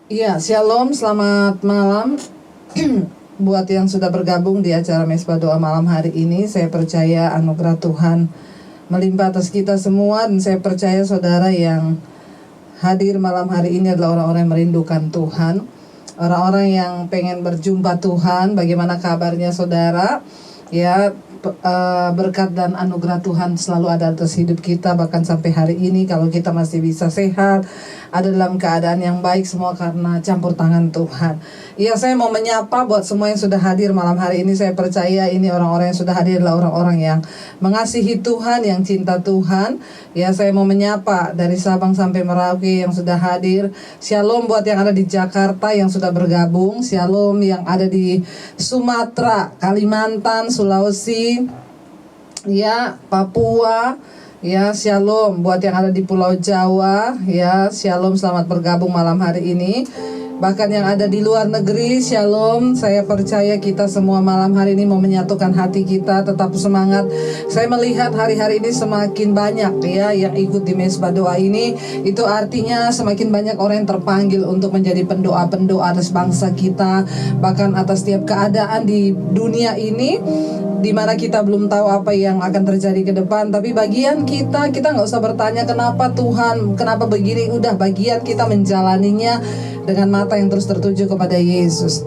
Iya, Shalom, selamat malam. Buat yang sudah bergabung di acara Mesbah Doa malam hari ini, saya percaya anugerah Tuhan melimpah atas kita semua. Dan saya percaya saudara yang hadir malam hari ini adalah orang-orang yang merindukan Tuhan, orang-orang yang pengen berjumpa Tuhan. Bagaimana kabarnya saudara? Ya, berkat dan anugerah Tuhan selalu ada atas hidup kita, bahkan sampai hari ini kalau kita masih bisa sehat, ada dalam keadaan yang baik, semua karena campur tangan Tuhan. Ya, saya mau menyapa buat semua yang sudah hadir malam hari ini. Saya percaya ini orang-orang yang sudah hadir adalah orang-orang yang mengasihi Tuhan, yang cinta Tuhan. Ya, saya mau menyapa dari Sabang sampai Merauke yang sudah hadir. Shalom buat yang ada di Jakarta yang sudah bergabung. Shalom yang ada di Sumatera, Kalimantan, Sulawesi, ya, Papua. Ya, shalom buat yang ada di Pulau Jawa. Ya, shalom, selamat bergabung malam hari ini. Bahkan yang ada di luar negeri, shalom. Saya percaya kita semua malam hari ini mau menyatukan hati kita, tetap semangat. Saya melihat hari-hari ini semakin banyak ya yang ikut di Mesbah Doa ini. Itu artinya semakin banyak orang yang terpanggil untuk menjadi pendoa-pendoa atas bangsa kita, bahkan atas setiap keadaan di dunia ini, di mana kita belum tahu apa yang akan terjadi ke depan. Tapi bagian kita nggak usah bertanya kenapa Tuhan, kenapa begini. Udah bagian kita menjalaninya dengan mata yang terus tertuju kepada Yesus.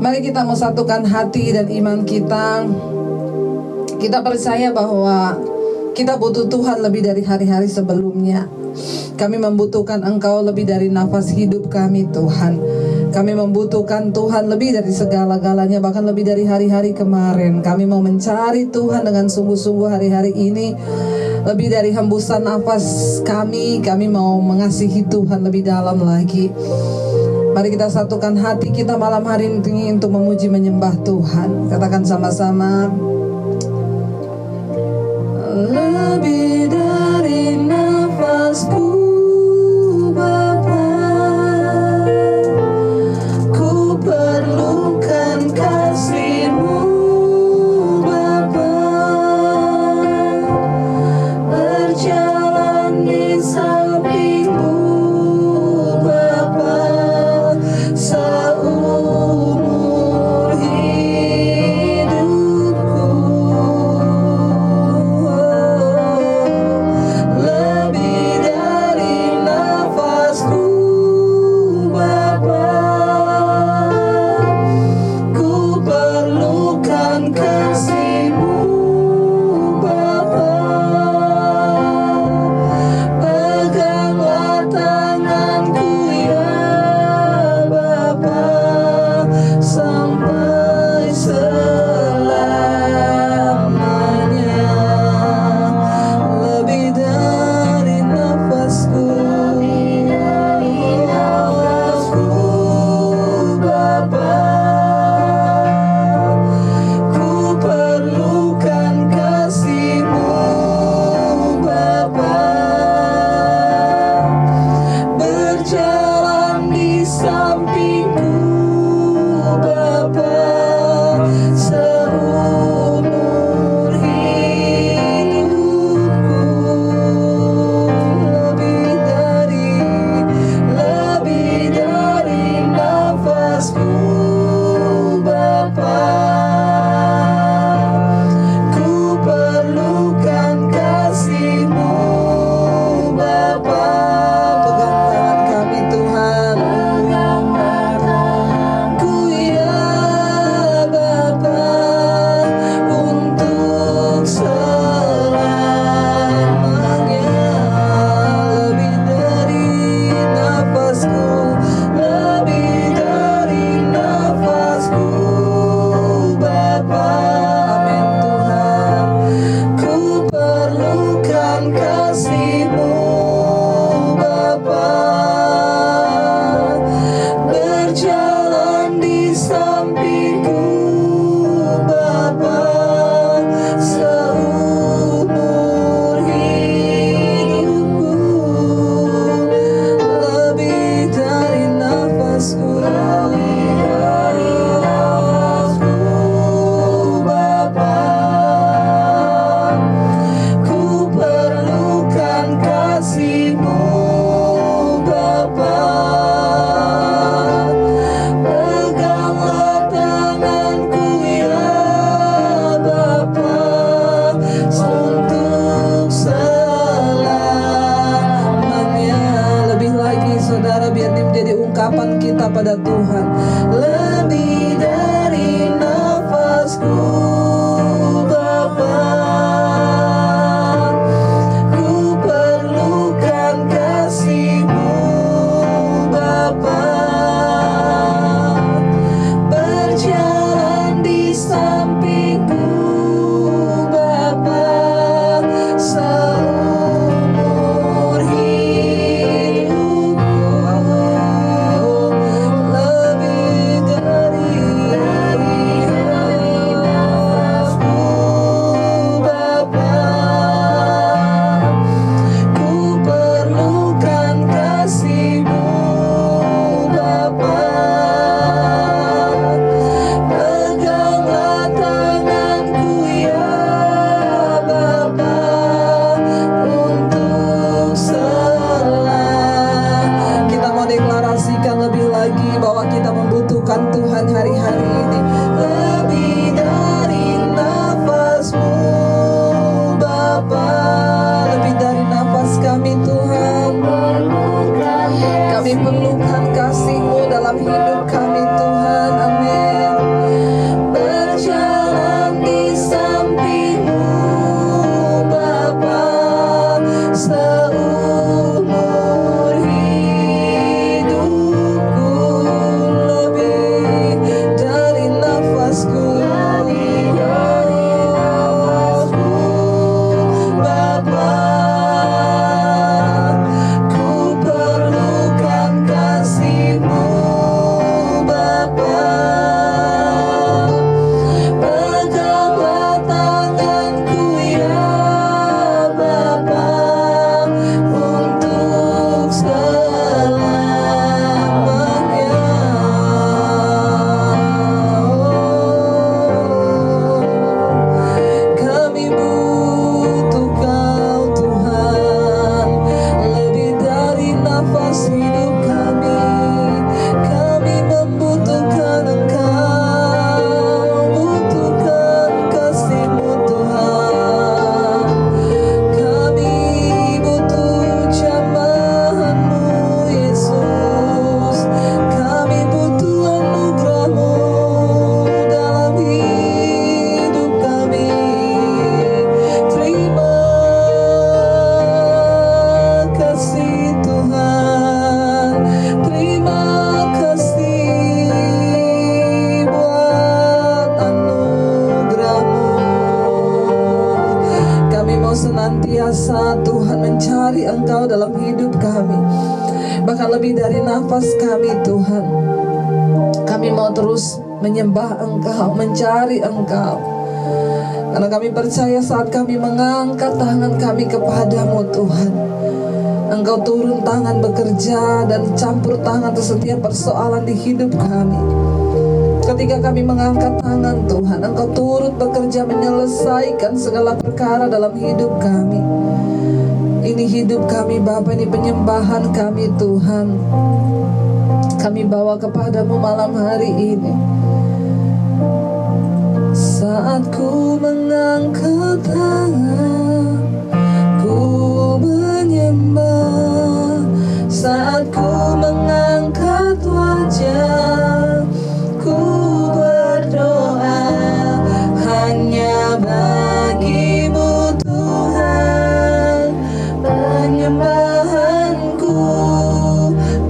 Mari kita mau satukan hati dan iman kita. Kita percaya bahwa kita butuh Tuhan lebih dari hari-hari sebelumnya. Kami membutuhkan Engkau lebih dari nafas hidup kami, Tuhan. Kami membutuhkan Tuhan lebih dari segala-galanya, bahkan lebih dari hari-hari kemarin. Kami mau mencari Tuhan dengan sungguh-sungguh hari-hari ini. Lebih dari hembusan nafas kami mau mengasihi Tuhan lebih dalam lagi. Mari kita satukan hati kita malam hari ini untuk memuji menyembah Tuhan. Katakan sama-sama. Lebih dari nafasku, Bapa, ku perlukan kasih-Mu, Bapa. Berjalan di samping-Mu, Bapa, seumur hidupku. senantiasa Tuhan mencari Engkau dalam hidup kami. Bahkan lebih dari nafas kami Tuhan, kami mau terus menyembah Engkau, mencari Engkau. Karena kami percaya saat kami mengangkat tangan kami kepadamu Tuhan, Engkau turun tangan bekerja dan campur tangan atas setiap persoalan di hidup kami. Ketika kami mengangkat tangan Tuhan, Engkau turut bekerja menyelesaikan segala perkara dalam hidup kami. Ini hidup kami Bapa, ini penyembahan kami Tuhan. Kami bawa kepadamu malam hari ini. Saat ku mengangkat tangan, ku menyembah. Saat ku mengangkat wajah, ku berdoa hanya bagimu Tuhan. Penyembahanku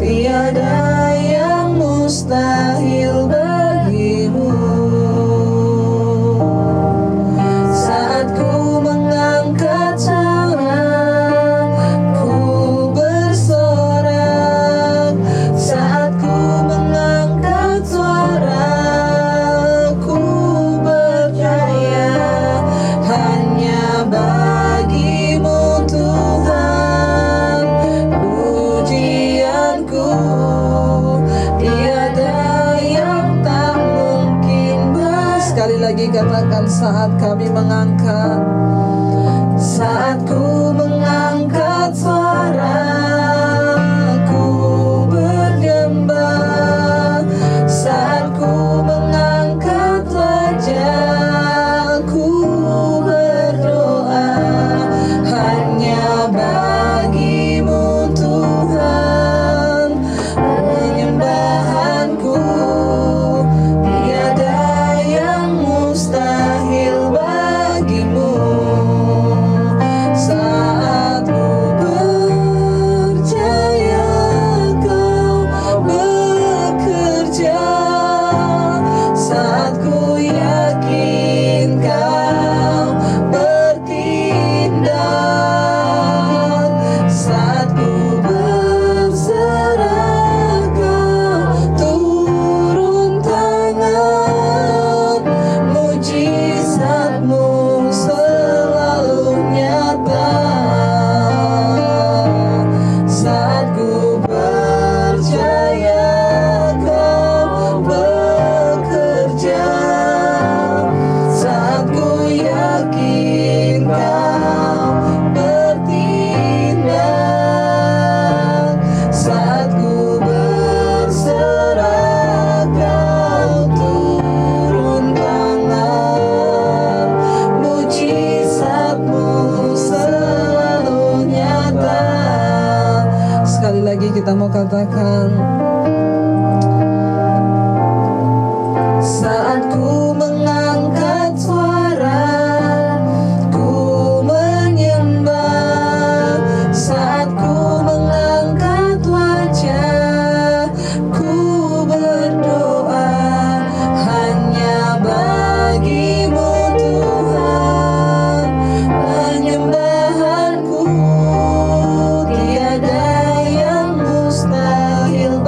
tiada yang mustahil bagimu. Saat ku mengangkat tangan, ku bersorak. Saat ku mengangkat suara, ku percaya hanya bagimu Tuhan. Pujianku tiada yang tak mungkin. Sekali lagi katakan, saat kami mengangkat, saat ku mengangkat suara, ku berjambah. Saat ku mengangkat wajah, ku berdoa hanya bagimu Tuhan. Penyembahanku tiada yang mustahil bagimu. Saat ku percaya Kau bekerja, saat ku yakin Kau bertindak, saat ku berserah Kau turun tangan. Mujizatmu selalu nyata. Saat ku percaya Kau bekerja, saat ku yakin Kau bertindak, saat ku berserah Kau turun tangan. Mujizatmu selalu nyata. Sekali lagi kita mau katakan, saat ku mengangkat suara, ku menyembah. Saat ku mengangkat wajah, ku berdoa hanya bagimu Tuhan. Penyembahanku tiada yang mustahil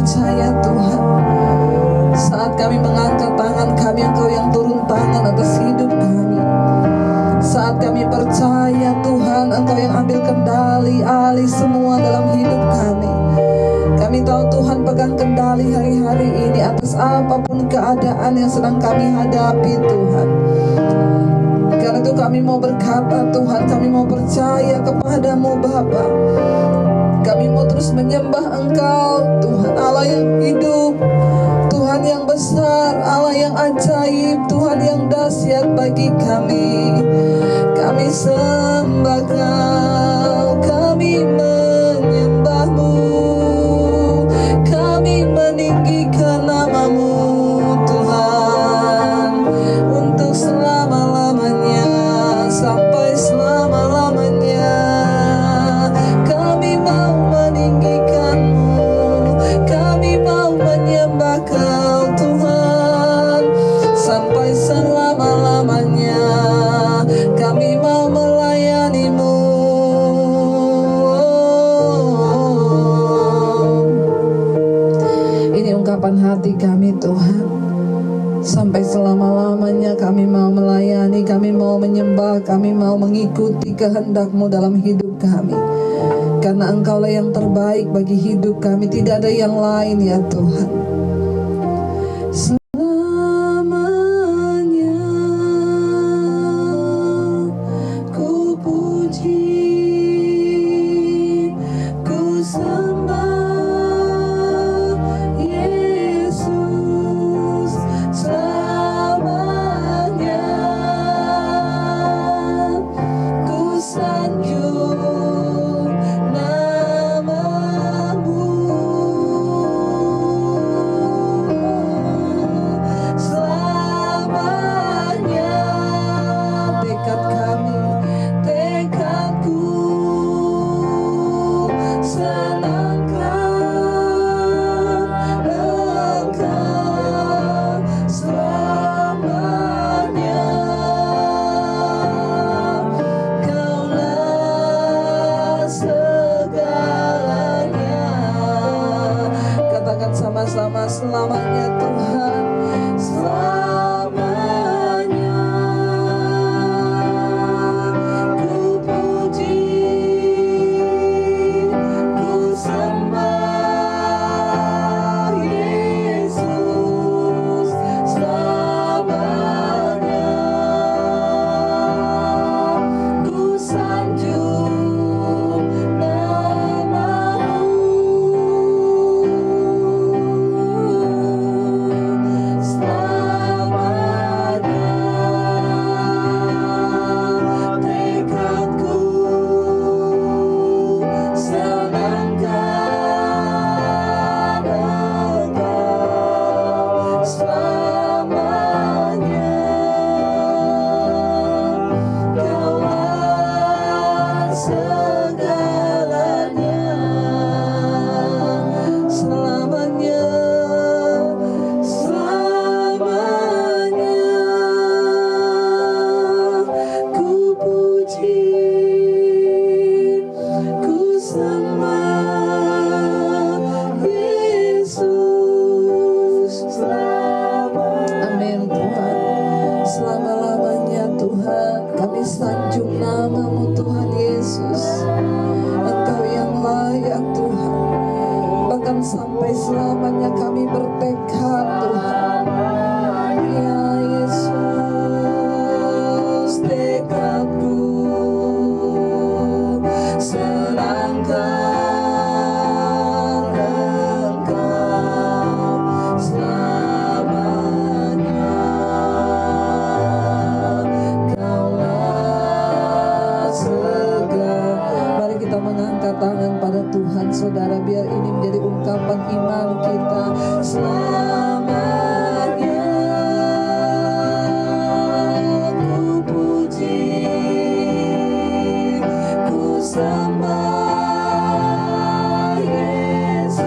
percaya Tuhan, saat kami mengangkat tangan kami, Engkau yang turun tangan atas hidup kami. Saat kami percaya Tuhan, Engkau yang ambil kendali alih semua dalam hidup kami. Kami tahu Tuhan pegang kendali hari-hari ini atas apapun keadaan yang sedang kami hadapi Tuhan. Karena itu kami mau berkata Tuhan, kami mau percaya kepadamu Bapa. Kami mau terus menyembah Engkau Tuhan, Allah yang hidup, Tuhan yang besar, Allah yang ajaib, Tuhan yang dahsyat bagi kami. Kami sembah Kau, kami menyembah-Mu, kami meninggikan nama-Mu Tuhan, untuk selama-lamanya, sampai selama-lamanya. Kami mau meninggikan-Mu, kami mau menyembah Kau Tuhan, sampai selama-lamanya. Kami mau melayani-Mu. Ini ungkapan hati kami Tuhan. Sampai selama-lamanya kami mau melayani, kami mau menyembah, kami mau mengikuti kehendak-Mu dalam hidup kami. Karena Engkaulah yang terbaik bagi hidup kami, tidak ada yang lain ya Tuhan. Sama-sama selamanya Tuhan, selamanya. Ku puji, ku sembah Yesus, selamanya. Ku sanjung nama-Mu. Sanjung nama-Mu Tuhan Yesus, Engkau yang layak Tuhan. Bahkan sampai selamanya kami bertekad Tuhan, ya Yesus, tekadku senangkan Engkau selamanya. Mari kita mengangkat tangan pada Tuhan saudara, biar ini menjadi ungkapan iman kita. Selamanya ku puji, ku sembah Yesus,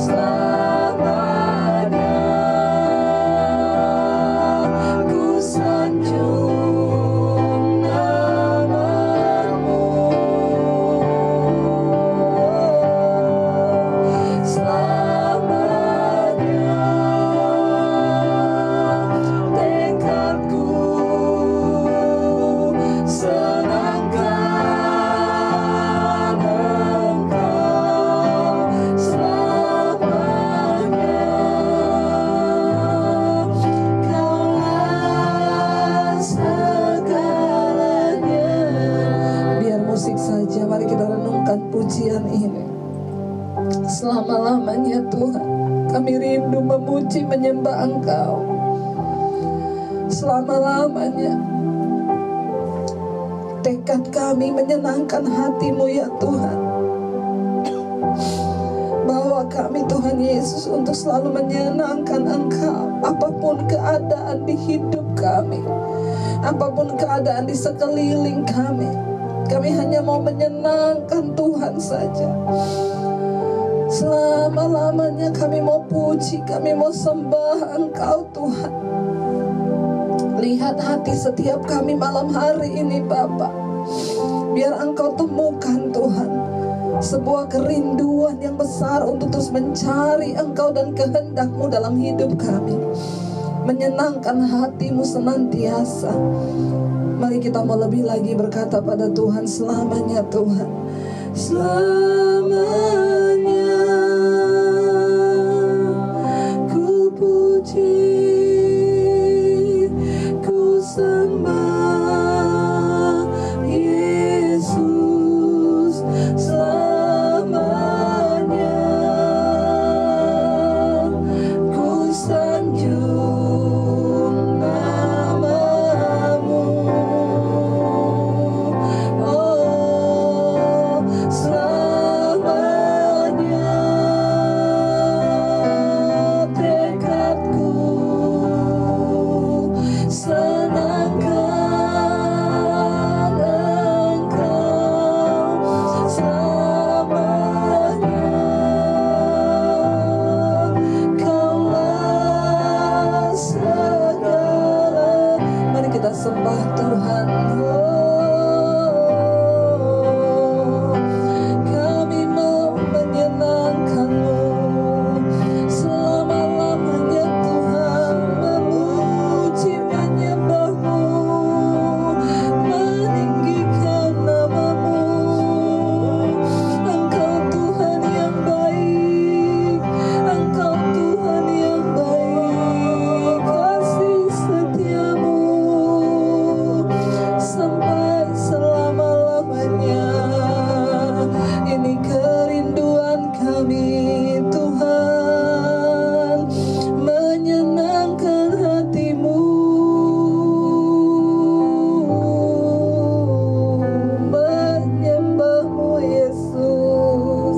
selamanya ku sanjung nama-Mu. ini. Selama-lamanya Tuhan, kami rindu memuji menyembah Engkau. Selama-lamanya tekad kami menyenangkan hati-Mu ya Tuhan. Bawa kami Tuhan Yesus untuk selalu menyenangkan Engkau. Apapun keadaan di hidup kami, apapun keadaan di sekeliling kami, kami hanya mau menyenangkan Tuhan saja. Selama-lamanya kami mau puji, kami mau sembah Engkau Tuhan. Lihat hati setiap kami malam hari ini Bapa. Biar Engkau temukan Tuhan sebuah kerinduan yang besar untuk terus mencari Engkau dan kehendak-Mu dalam hidup kami. Menyenangkan hati-Mu senantiasa. Mari kita mau lebih lagi berkata pada Tuhan, selamanya Tuhan, selamanya ku puji, ku sembah Yesus. Selamanya ku sanjung nama-Mu. Oh, selamanya tekadku senangkan Engkau. Selamanya Kaulah segala. Mari kita sembah Tuhan. Oh, kami mau menyenangkan-Mu selama-lamanya Tuhan. Memuji menyembah-Mu, meninggikan nama-Mu. Engkau Tuhan yang baik, Engkau Tuhan yang baik. Kasih setia-Mu sampai selama-lamanya. Ini kerinduan kami Tuhan, menyenangkan hati-Mu, menyembah-Mu Yesus,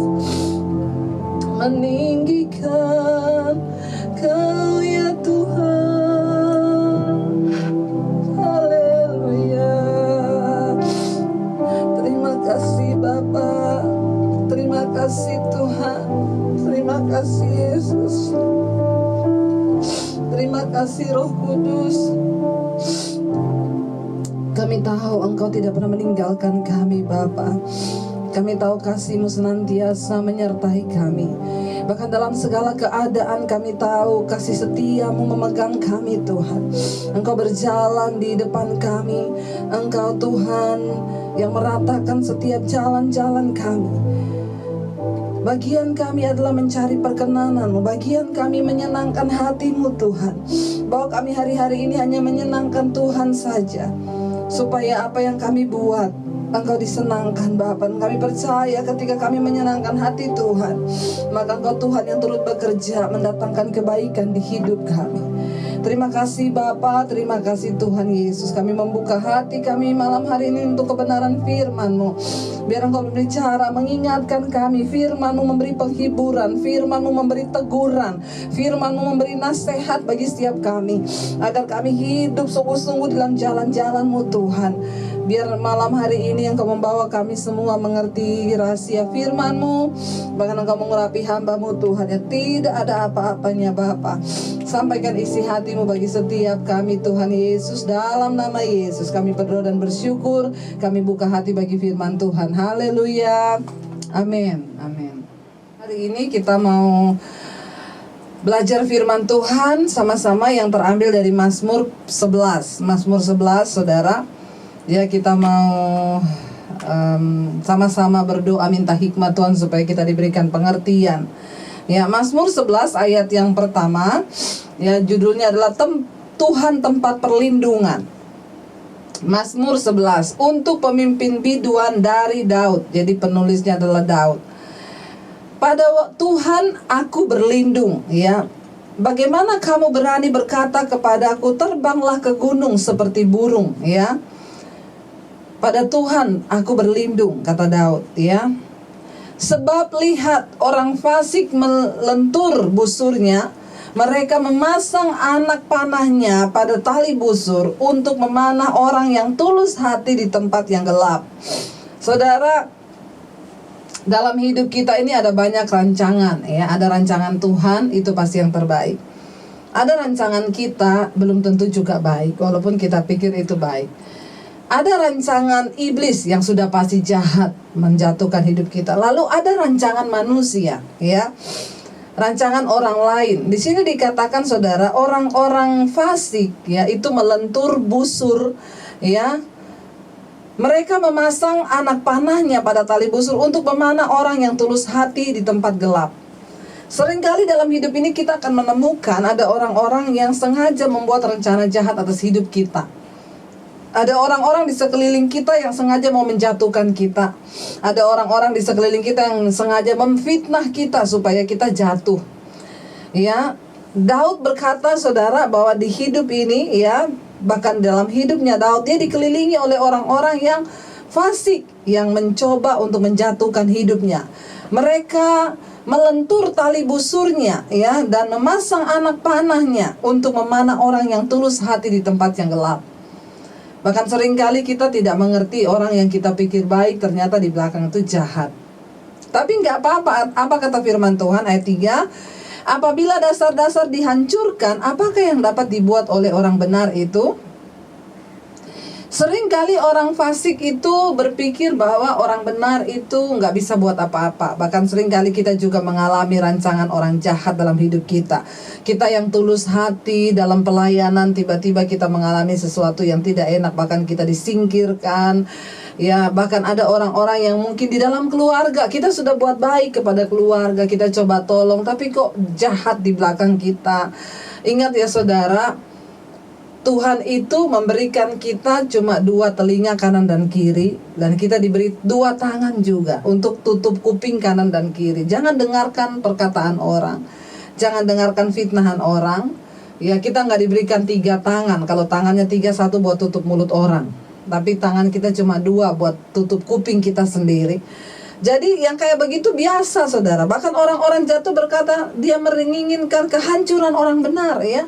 meninggikan Kau ya Tuhan. Haleluya. Terima kasih Bapa, terima kasih Tuhan, terima kasih Yesus, terima kasih Roh Kudus. Kami tahu Engkau tidak pernah meninggalkan kami Bapa. Kami tahu kasih-Mu senantiasa menyertai kami. Bahkan dalam segala keadaan kami tahu kasih setia-Mu memegang kami Tuhan. Engkau berjalan di depan kami. Engkau Tuhan yang meratakan setiap jalan-jalan kami. Bagian kami adalah mencari perkenanan-Mu. Bagian kami menyenangkan hati-Mu Tuhan. Bahwa kami hari-hari ini hanya menyenangkan Tuhan saja. Supaya apa yang kami buat Engkau disenangkan Bapa. Kami percaya ketika kami menyenangkan hati Tuhan, maka Engkau Tuhan yang turut bekerja mendatangkan kebaikan di hidup kami. Terima kasih Bapa, terima kasih Tuhan Yesus. Kami membuka hati kami malam hari ini untuk kebenaran firman-Mu. Biar Engkau berbicara, mengingatkan kami. Firman-Mu memberi penghiburan, firman-Mu memberi teguran, firman-Mu memberi nasihat bagi setiap kami, agar kami hidup sungguh-sungguh dalam jalan-jalan-Mu Tuhan. Biar malam hari ini Engkau membawa kami semua mengerti rahasia firman-Mu. Bahkan Engkau mengurapi hamba-Mu Tuhan, yang tidak ada apa-apanya Bapa. Sampaikan isi hati-Mu bagi setiap kami Tuhan Yesus. Dalam nama Yesus kami berdoa dan bersyukur. Kami buka hati bagi firman Tuhan. Haleluya. Amin. Amin. Hari ini kita mau belajar firman Tuhan sama-sama yang terambil dari Mazmur 11. Mazmur 11 Saudara. Ya, kita mau sama-sama berdoa minta hikmat Tuhan supaya kita diberikan pengertian. Ya, Mazmur 11 ayat yang pertama, ya judulnya adalah Tuhan tempat perlindungan. Mazmur 11 untuk pemimpin biduan dari Daud. Jadi penulisnya adalah Daud. Tuhan aku berlindung, ya. Bagaimana kamu berani berkata kepadaku, terbanglah ke gunung seperti burung, ya. Pada Tuhan aku berlindung, kata Daud, ya. Sebab lihat, orang fasik melentur busurnya, mereka memasang anak panahnya pada tali busur untuk memanah orang yang tulus hati di tempat yang gelap. Saudara, dalam hidup kita ini ada banyak rancangan, ya. Ada rancangan Tuhan, itu pasti yang terbaik. Ada rancangan kita, belum tentu juga baik, walaupun kita pikir itu baik. Ada rancangan iblis yang sudah pasti jahat, menjatuhkan hidup kita. Lalu ada rancangan manusia, ya. Rancangan orang lain. Di sini dikatakan, saudara, orang-orang fasik, ya, itu melentur busur, ya. Mereka memasang anak panahnya pada tali busur untuk memanah orang yang tulus hati di tempat gelap. Seringkali dalam hidup ini kita akan menemukan ada orang-orang yang sengaja membuat rencana jahat atas hidup kita. Ada orang-orang di sekeliling kita yang sengaja mau menjatuhkan kita. Ada orang-orang di sekeliling kita yang sengaja memfitnah kita supaya kita jatuh. Ya, Daud berkata, saudara, bahwa di hidup ini, ya, bahkan dalam hidupnya Daud, dia dikelilingi oleh orang-orang yang fasik, yang mencoba untuk menjatuhkan hidupnya. Mereka melentur tali busurnya, ya, dan memasang anak panahnya untuk memanah orang yang tulus hati di tempat yang gelap. Bahkan seringkali kita tidak mengerti orang yang kita pikir baik ternyata di belakang itu jahat. Tapi nggak apa-apa. Apa kata firman Tuhan ayat 3? Apabila dasar-dasar dihancurkan, apakah yang dapat dibuat oleh orang benar itu? Seringkali orang fasik itu berpikir bahwa orang benar itu nggak bisa buat apa-apa. Bahkan seringkali kita juga mengalami rancangan orang jahat dalam hidup kita. Kita yang tulus hati dalam pelayanan, tiba-tiba kita mengalami sesuatu yang tidak enak, bahkan kita disingkirkan. Ya, bahkan ada orang-orang yang mungkin di dalam keluarga, kita sudah buat baik kepada keluarga, kita coba tolong, tapi kok jahat di belakang kita. Ingat ya saudara, Tuhan itu memberikan kita cuma 2 telinga kanan dan kiri, dan kita diberi 2 tangan juga untuk tutup kuping kanan dan kiri. Jangan dengarkan perkataan orang, jangan dengarkan fitnahan orang. Ya, kita nggak diberikan 3 tangan. Kalau tangannya 3, 1 buat tutup mulut orang, tapi tangan kita cuma 2 buat tutup kuping kita sendiri. Jadi yang kayak begitu biasa, saudara. Bahkan orang-orang jatuh berkata dia menginginkan kehancuran orang benar, ya.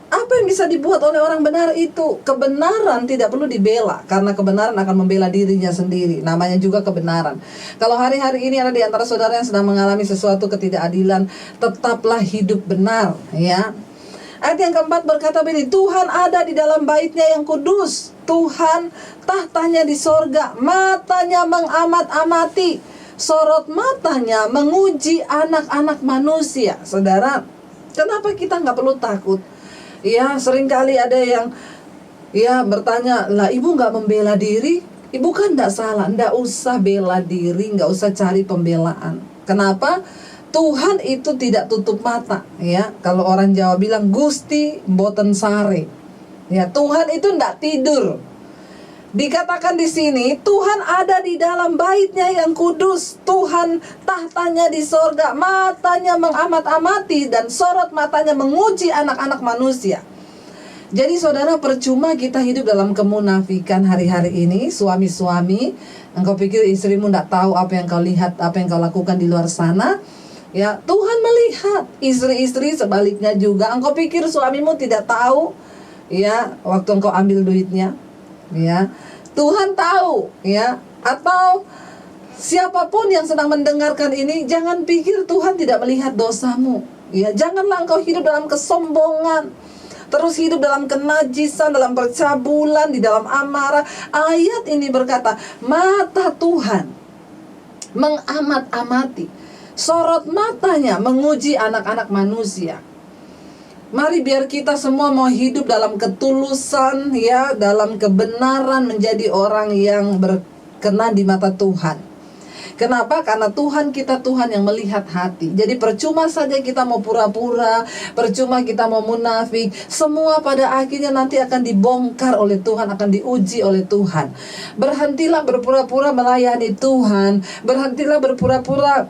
Apa yang bisa dibuat oleh orang benar itu? Kebenaran tidak perlu dibela, karena kebenaran akan membela dirinya sendiri. Namanya juga kebenaran. Kalau hari-hari ini ada di antara saudara yang sedang mengalami sesuatu ketidakadilan, tetaplah hidup benar, ya. Ayat yang keempat berkata begini, Tuhan ada di dalam baitnya yang kudus, Tuhan tahtanya di sorga, matanya mengamat-amati, sorot matanya menguji anak-anak manusia. Saudara, kenapa kita nggak perlu takut? Ya, seringkali ada yang bertanya, lah ibu nggak membela diri? Ibu kan nggak salah, nggak usah bela diri, nggak usah cari pembelaan. Kenapa? Tuhan itu tidak tutup mata, ya. Kalau orang Jawa bilang Gusti mboten sare. Ya, Tuhan itu nggak tidur. Dikatakan di sini, Tuhan ada di dalam baitnya yang kudus, Tuhan tahtanya di sorga, matanya mengamat-amati, dan sorot matanya menguji anak-anak manusia. Jadi saudara, percuma kita hidup dalam kemunafikan hari-hari ini. Suami-suami, engkau pikir istrimu tidak tahu apa yang kau lihat, apa yang kau lakukan di luar sana? Ya, Tuhan melihat. Istri-istri sebaliknya juga, engkau pikir suamimu tidak tahu, ya, waktu engkau ambil duitnya? Ya, Tuhan tahu, ya. Atau siapapun yang sedang mendengarkan ini, jangan pikir Tuhan tidak melihat dosamu. Ya, janganlah engkau hidup dalam kesombongan, terus hidup dalam kenajisan, dalam percabulan, di dalam amarah. Ayat ini berkata, mata Tuhan mengamat-amati, sorot matanya menguji anak-anak manusia. Mari biar kita semua mau hidup dalam ketulusan, ya, dalam kebenaran, menjadi orang yang berkenan di mata Tuhan. Kenapa? Karena Tuhan kita Tuhan yang melihat hati. Jadi percuma saja kita mau pura-pura, percuma kita mau munafik. Semua pada akhirnya nanti akan dibongkar oleh Tuhan, akan diuji oleh Tuhan. Berhentilah berpura-pura melayani Tuhan. Berhentilah berpura-pura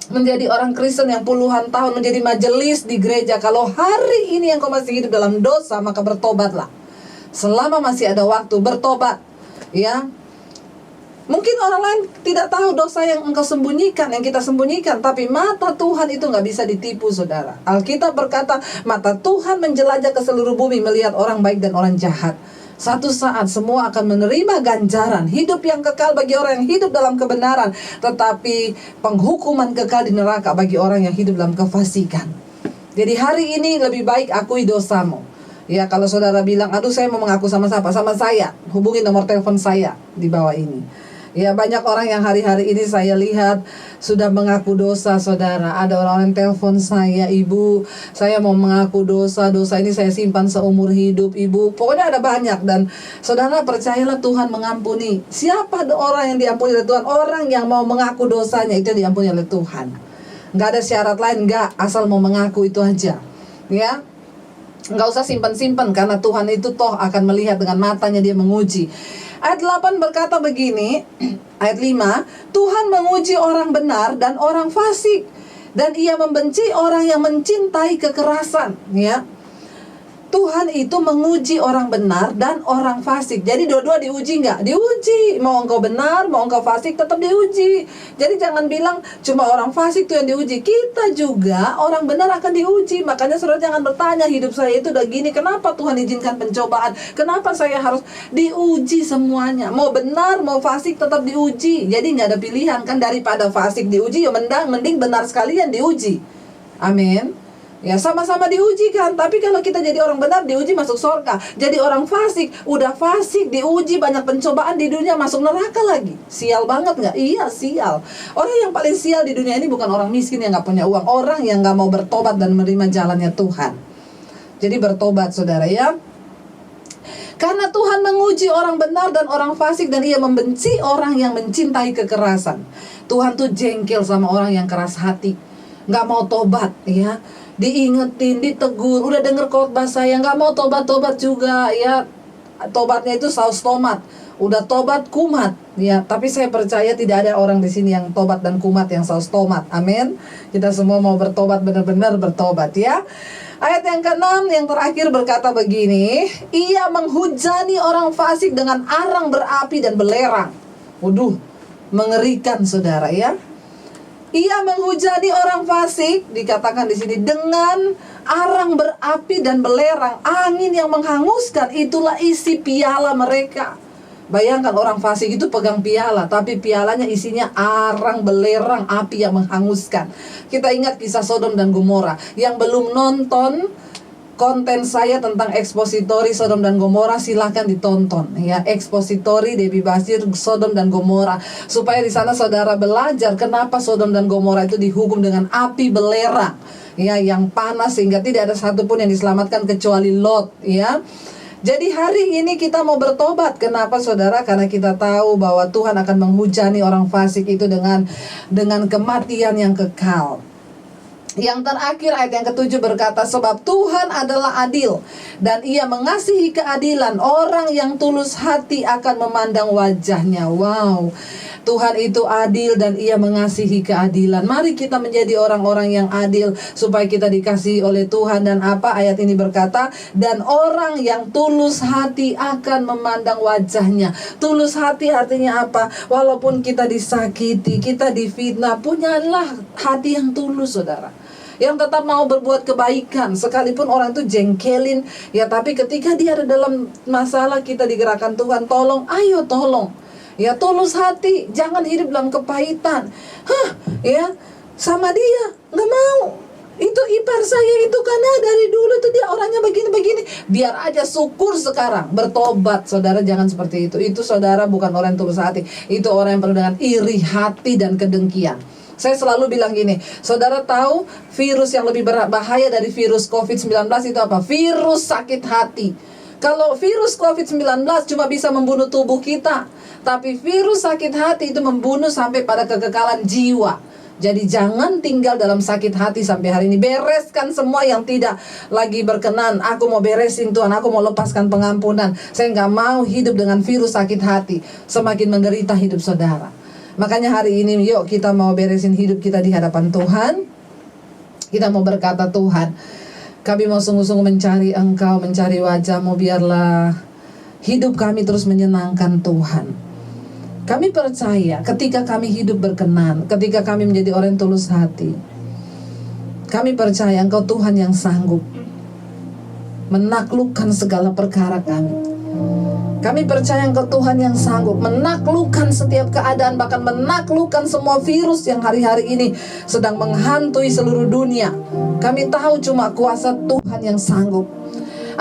menjadi orang Kristen yang puluhan tahun, menjadi majelis di gereja. Kalau hari ini engkau masih hidup dalam dosa, maka bertobatlah. Selama masih ada waktu, bertobat. Ya, mungkin orang lain tidak tahu dosa yang engkau sembunyikan, yang kita sembunyikan, tapi mata Tuhan itu nggak bisa ditipu, saudara. Alkitab berkata, mata Tuhan menjelajah ke seluruh bumi, melihat orang baik dan orang jahat. Satu saat semua akan menerima ganjaran hidup yang kekal bagi orang yang hidup dalam kebenaran, tetapi penghukuman kekal di neraka bagi orang yang hidup dalam kefasikan. Jadi hari ini lebih baik akui dosamu. Ya, kalau saudara bilang, aduh saya mau mengaku sama siapa? Sama saya, hubungi nomor telepon saya di bawah ini. Ya, banyak orang yang hari-hari ini saya lihat sudah mengaku dosa, saudara. Ada orang yang telepon saya, ibu, saya mau mengaku dosa ini saya simpan seumur hidup, ibu. Pokoknya ada banyak, dan saudara percayalah Tuhan mengampuni. Siapa orang yang diampuni oleh Tuhan? Orang yang mau mengaku dosanya, itu yang diampuni oleh Tuhan. Nggak ada syarat lain, nggak, asal mau mengaku itu aja. Ya, nggak usah simpan-simpan, karena Tuhan itu toh akan melihat dengan matanya, dia menguji. Ayat 8 berkata begini, ayat 5, Tuhan menguji orang benar dan orang fasik, dan ia membenci orang yang mencintai kekerasan. Ya, Tuhan itu menguji orang benar dan orang fasik. Jadi dua-dua diuji nggak? Diuji. Mau engkau benar, mau engkau fasik, tetap diuji. Jadi jangan bilang cuma orang fasik tuh yang diuji. Kita juga orang benar akan diuji. Makanya saudara jangan bertanya, hidup saya itu udah gini, kenapa Tuhan izinkan pencobaan? Kenapa saya harus diuji semuanya? Mau benar, mau fasik, tetap diuji. Jadi nggak ada pilihan kan, daripada fasik diuji, ya mending benar sekalian diuji. Amin. Ya, sama-sama diuji kan. Tapi kalau kita jadi orang benar, diuji masuk surga. Jadi orang fasik, udah fasik, diuji banyak pencobaan di dunia, masuk neraka lagi. Sial banget nggak? Iya, sial. Orang yang paling sial di dunia ini bukan orang miskin yang nggak punya uang, orang yang nggak mau bertobat dan menerima jalannya Tuhan. Jadi bertobat, saudara, ya. Karena Tuhan menguji orang benar dan orang fasik, dan ia membenci orang yang mencintai kekerasan. Tuhan tuh jengkel sama orang yang keras hati, nggak mau tobat, ya. Diingetin, ditegur, udah denger khotbah saya, nggak mau tobat-tobat juga, ya. Tobatnya itu saus tomat, udah tobat kumat, ya. Tapi saya percaya tidak ada orang di sini yang tobat dan kumat yang saus tomat. Amin. Kita semua mau bertobat, benar-benar bertobat, ya. Ayat yang ke-6 yang terakhir berkata begini, ia menghujani orang fasik dengan arang berapi dan belerang. Waduh, mengerikan, saudara, ya. Ia menghujani orang fasik, dikatakan di sini, dengan arang berapi dan belerang, angin yang menghanguskan, itulah isi piala mereka. Bayangkan orang fasik itu pegang piala, tapi pialanya isinya arang, belerang, api yang menghanguskan. Kita ingat kisah Sodom dan Gomora. Yang belum nonton konten saya tentang ekspositori Sodom dan Gomora, silahkan ditonton, ya. Ekspositori Debbie Basir Sodom dan Gomora, supaya di sana saudara belajar kenapa Sodom dan Gomora itu dihukum dengan api belerang, ya, yang panas sehingga tidak ada satupun yang diselamatkan kecuali Lot, ya. Jadi hari ini kita mau bertobat. Kenapa, saudara? Karena kita tahu bahwa Tuhan akan menghujani orang fasik itu dengan kematian yang kekal. Yang terakhir ayat yang ke-7 berkata, sebab Tuhan adalah adil dan ia mengasihi keadilan, orang yang tulus hati akan memandang wajahnya. Wow, Tuhan itu adil dan ia mengasihi keadilan. Mari kita menjadi orang-orang yang adil supaya kita dikasihi oleh Tuhan. Dan apa ayat ini berkata? Dan orang yang tulus hati akan memandang wajahnya. Tulus hati artinya apa? Walaupun kita disakiti, kita difitnah, punyalah hati yang tulus, saudara, yang tetap mau berbuat kebaikan sekalipun orang itu jengkelin, ya. Tapi ketika dia ada dalam masalah, kita digerakkan Tuhan, tolong, ayo tolong, ya. Tulus hati, jangan hidup dalam kepahitan. Ya, sama dia nggak mau. Itu ipar saya itu, karena dari dulu itu dia orangnya begini-begini. Biar aja, syukur sekarang, bertobat, saudara. Jangan seperti itu. Itu saudara bukan orang yang tulus hati. Itu orang yang penuh dengan iri hati dan kedengkian. Saya selalu bilang gini, saudara tahu virus yang lebih bahaya dari virus COVID-19 itu apa? Virus sakit hati. Kalau virus COVID-19 cuma bisa membunuh tubuh kita, tapi virus sakit hati itu membunuh sampai pada kekekalan jiwa. Jadi jangan tinggal dalam sakit hati sampai hari ini. Bereskan semua yang tidak lagi berkenan. Aku mau beresin, Tuhan, aku mau lepaskan pengampunan. Saya nggak mau hidup dengan virus sakit hati. Semakin menderita hidup saudara. Makanya hari ini yuk kita mau beresin hidup kita di hadapan Tuhan. Kita mau berkata, Tuhan, kami mau sungguh-sungguh mencari Engkau, mencari wajah-Mu. Biarlah hidup kami terus menyenangkan Tuhan. Kami percaya ketika kami hidup berkenan, ketika kami menjadi orang yang tulus hati, kami percaya Engkau Tuhan yang sanggup menaklukkan segala perkara kami. Kami percaya Engkau Tuhan yang sanggup menaklukkan setiap keadaan, bahkan menaklukkan semua virus yang hari-hari ini sedang menghantui seluruh dunia. Kami tahu cuma kuasa Tuhan yang sanggup.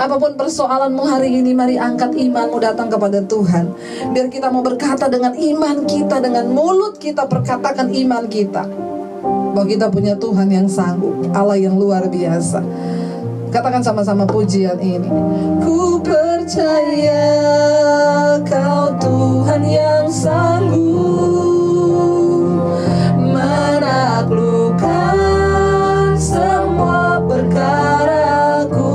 Apapun persoalanmu hari ini, mari angkat imanmu datang kepada Tuhan. Biar kita mau berkata dengan iman kita, dengan mulut kita perkatakan iman kita, bahwa kita punya Tuhan yang sanggup, Allah yang luar biasa. Katakan sama-sama pujian ini. Ku percaya Kau Tuhan yang sanggup menaklukkan semua perkaraku.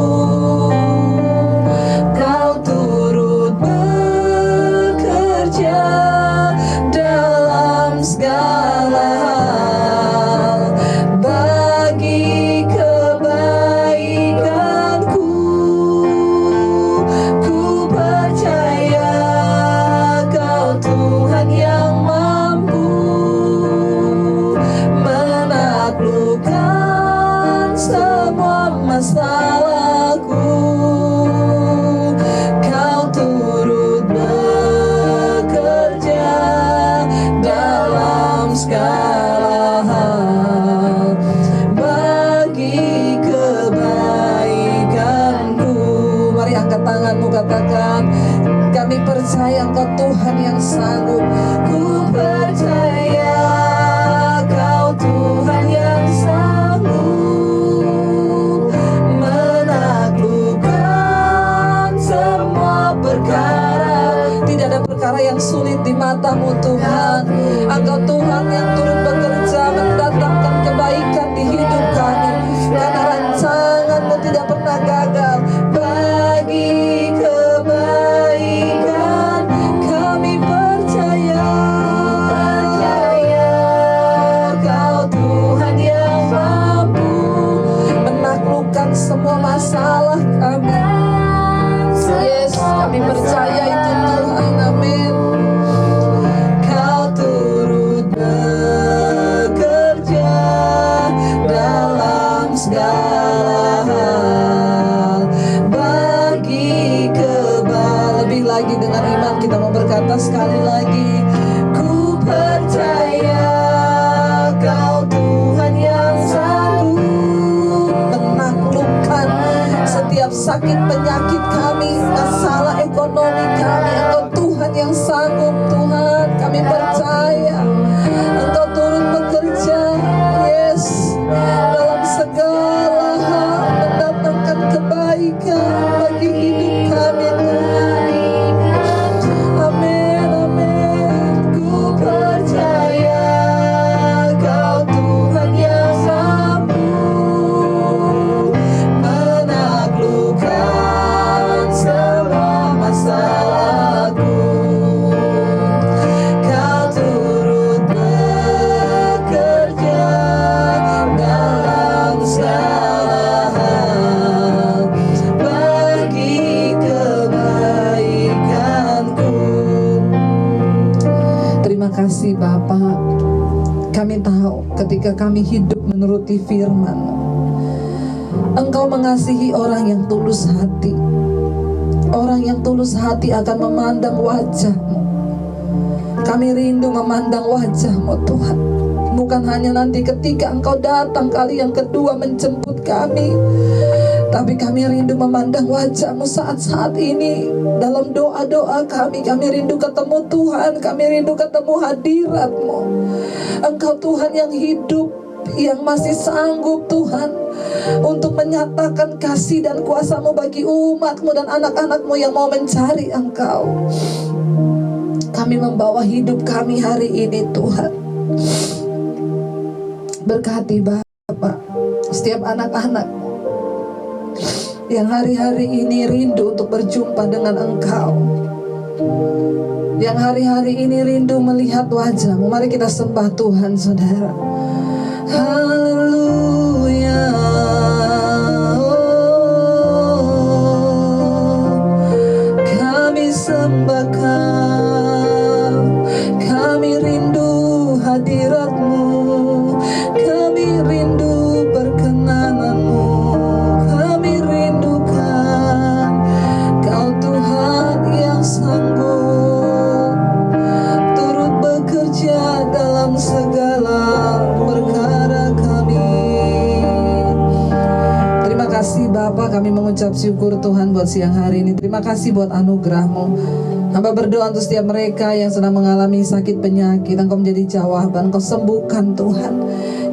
Kau turut bekerja dalam segala hal bagi kebaikanku. Ku percaya Kau Tuhan yang mampu menaklukkan semua masalahku. Kau turut bekerja dalam segala hal bagi kebaikanku. Mari angkat tanganmu, katakan, kami percaya Engkau Tuhan yang sanggup. Ku percaya Kau Tuhan yang sanggup menaklukkan semua perkara. Tidak ada perkara yang sulit di mata-Mu Tuhan. Engkau Tuhan yang turut bekerja mendatangkan kebaikan di hidup kami, karena rancangan-Mu tidak pernah gagal. Bagi kebaikan kami percaya Kau Tuhan yang mampu menaklukkan semua masalah kami. Yes, kami percaya itu Tuhan. Amin. Kau turut bekerja dalam segala hal bagi kebaikan. Lebih lagi dengan iman kita mau berkata sekali lagi. Ku percaya Kau Tuhan yang sanggup menaklukkan setiap sakit penyakit kami, masalah ekonomi kami. Engkau Tuhan yang sanggup Tuhan. Kami percaya Engkau turut bekerja, yes, dalam segala hal mendatangkan kebaikan bagi hidup kami Tuhan. Amin, amin. Ku percaya Kau Tuhan yang mampu menaklukkan semua masalahku. Kau turut bekerja dalam segala hal bagi kebaikanku. Terima kasih Bapa. Kami tahu ketika kami hidup menuruti firman-Mu, Engkau mengasihi orang yang tulus hati. Orang yang tulus hati akan memandang wajah-Mu. Kami rindu memandang wajah-Mu Tuhan. Bukan hanya nanti ketika Engkau datang kali yang kedua menjemput kami, tapi kami rindu memandang wajah-Mu saat-saat ini. Dalam doa-doa kami rindu ketemu Tuhan. Kami rindu ketemu hadirat-Mu. Engkau Tuhan yang hidup, yang masih sanggup Tuhan untuk menyatakan kasih dan kuasa-Mu bagi umat-Mu dan anak-anak-Mu yang mau mencari Engkau. Kami membawa hidup kami hari ini Tuhan. Berkati Bapa setiap anak-anak-Mu yang hari-hari ini rindu untuk berjumpa dengan Engkau. yang hari-hari ini rindu melihat wajah-Mu. Mari kita sembah Tuhan, saudara. Haleluya. Kami sembah Kau, kami rindu hadirat-Mu, kami rindu perkenanan-Mu, kami rindukan Kau Tuhan yang sanggup turut bekerja dalam segala perkara kami. Terima kasih Bapa, kami mengucap syukur Tuhan buat siang hari ini. Terima kasih buat anugerah-Mu. Hamba berdoa untuk setiap mereka yang sedang mengalami sakit penyakit, Engkau menjadi jawaban, Engkau sembuhkan Tuhan.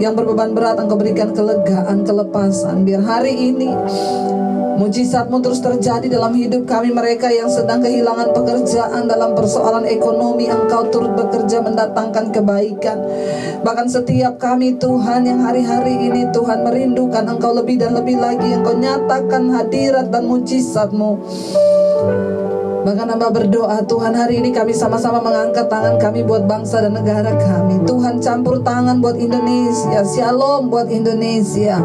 Yang berbeban berat, Engkau berikan kelegaan, kelepasan. Biar hari ini mujizat-Mu terus terjadi dalam hidup kami. Mereka yang sedang kehilangan pekerjaan, dalam persoalan ekonomi, Engkau turut bekerja mendatangkan kebaikan. Bahkan setiap kami Tuhan yang hari-hari ini Tuhan merindukan Engkau lebih dan lebih lagi, Engkau nyatakan hadirat dan mujizat-Mu. Bahkan hamba berdoa Tuhan, hari ini kami sama-sama mengangkat tangan kami buat bangsa dan negara kami. Tuhan, campur tangan buat Indonesia, shalom buat Indonesia.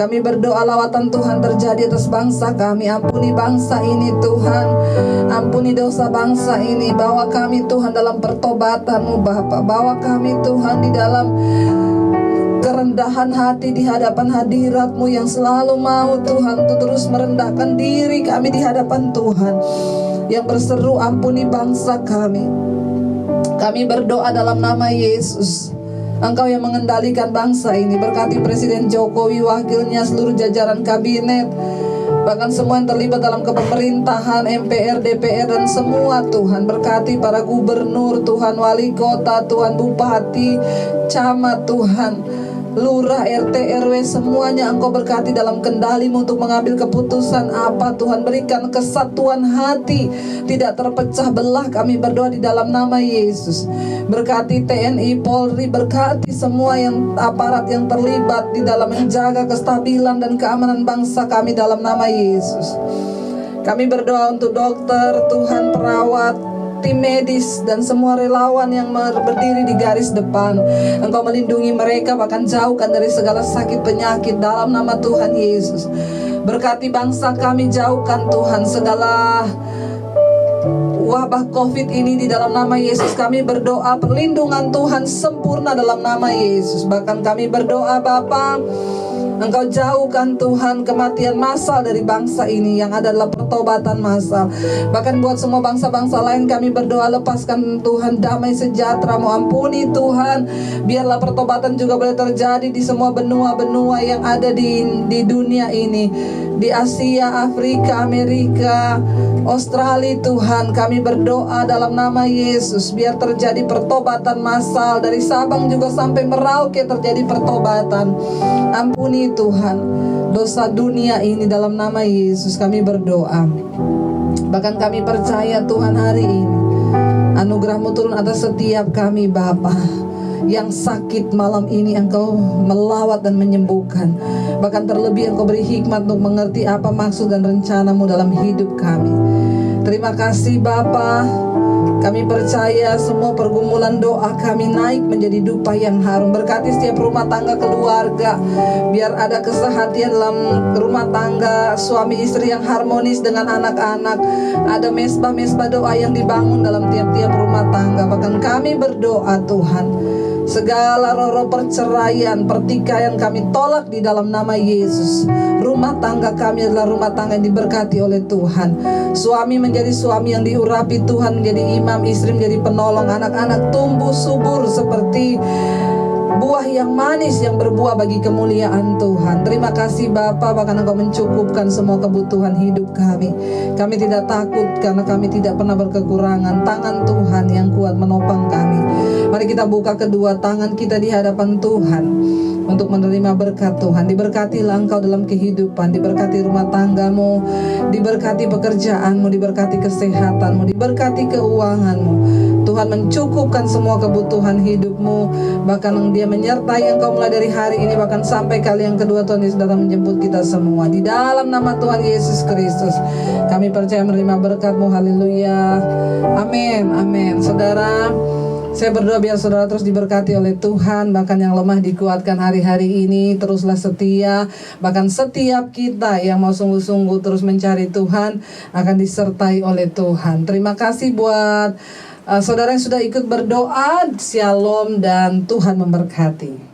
Kami berdoa lawatan Tuhan terjadi atas bangsa kami. Ampuni bangsa ini Tuhan, ampuni dosa bangsa ini. Bawa kami Tuhan dalam pertobatan-Mu Bapa. Bawa kami Tuhan di dalam kerendahan hati di hadapan hadirat-Mu yang selalu mau Tuhan untuk terus merendahkan diri kami di hadapan Tuhan, yang berseru ampuni bangsa kami. Kami berdoa dalam nama Yesus. Engkau yang mengendalikan bangsa ini. Berkati Presiden Jokowi, wakilnya, seluruh jajaran kabinet, bahkan semua yang terlibat dalam kepemerintahan, MPR, DPR, dan semua Tuhan. Berkati para gubernur Tuhan, wali kota Tuhan, bupati, camat Tuhan, lurah, RT, RW, semuanya Engkau berkati dalam kendali-Mu untuk mengambil keputusan apa Tuhan. Berikan kesatuan hati, tidak terpecah belah. Kami berdoa di dalam nama Yesus. Berkati TNI, Polri, berkati semua yang aparat yang terlibat di dalam menjaga kestabilan dan keamanan bangsa kami dalam nama Yesus. Kami berdoa untuk dokter Tuhan, perawat, tim medis, dan semua relawan yang berdiri di garis depan. Engkau melindungi mereka, bahkan jauhkan dari segala sakit penyakit dalam nama Tuhan Yesus. Berkati bangsa kami, jauhkan Tuhan segala wabah COVID ini di dalam nama Yesus. Kami berdoa perlindungan Tuhan sempurna dalam nama Yesus. Bahkan kami berdoa Bapa, Engkau jauhkan Tuhan kematian massal dari bangsa ini, yang adalah pertobatan massal. Bahkan buat semua bangsa-bangsa lain kami berdoa, lepaskan Tuhan damai sejahtera-Mu. Ampuni Tuhan, biarlah pertobatan juga boleh terjadi di semua benua-benua yang ada di dunia ini, di Asia, Afrika, Amerika, Australia Tuhan. Kami berdoa dalam nama Yesus, biar terjadi pertobatan massal dari Sabang juga sampai Merauke, terjadi pertobatan. Ampuni Tuhan dosa dunia ini dalam nama Yesus kami berdoa. Bahkan kami percaya Tuhan hari ini anugerah-Mu turun atas setiap kami Bapa. Yang sakit malam ini Engkau melawat dan menyembuhkan. Bahkan terlebih Engkau beri hikmat untuk mengerti apa maksud dan rencana-Mu dalam hidup kami. Terima kasih Bapa. Kami percaya semua pergumulan doa kami naik menjadi dupa yang harum. Berkati setiap rumah tangga keluarga, biar ada kesehatan dalam rumah tangga, suami istri yang harmonis dengan anak-anak. Ada mesbah-mesbah doa yang dibangun dalam tiap-tiap rumah tangga. Bahkan kami berdoa Tuhan, segala roh-roh perceraian, pertikaian kami tolak di dalam nama Yesus. Rumah tangga kami adalah rumah tangga yang diberkati oleh Tuhan. Suami menjadi suami yang diurapi Tuhan, menjadi imam, istri menjadi penolong, anak-anak tumbuh subur seperti buah yang manis yang berbuah bagi kemuliaan Tuhan. Terima kasih Bapa, bahkan Engkau mencukupkan semua kebutuhan hidup kami. Kami tidak takut karena kami tidak pernah berkekurangan. Tangan Tuhan yang kuat menopang kami. Mari kita buka kedua tangan kita di hadapan Tuhan untuk menerima berkat Tuhan. Diberkatilah Engkau dalam kehidupan, diberkati rumah tanggamu, diberkati pekerjaanmu, diberkati kesehatanmu, diberkati keuanganmu. Tuhan mencukupkan semua kebutuhan hidupmu, bahkan Dia menyertai engkau mulai dari hari ini bahkan sampai kali yang kedua Tuhan Yesus datang menjemput kita semua. Di dalam nama Tuhan Yesus Kristus kami percaya menerima berkat-Mu. Haleluya. Amin. Amin. Saudara, saya berdoa biar saudara terus diberkati oleh Tuhan. Bahkan yang lemah dikuatkan hari-hari ini. Teruslah setia. Bahkan setiap kita yang mau sungguh-sungguh terus mencari Tuhan akan disertai oleh Tuhan. Terima kasih buat saudara yang sudah ikut berdoa. Shalom dan Tuhan memberkati.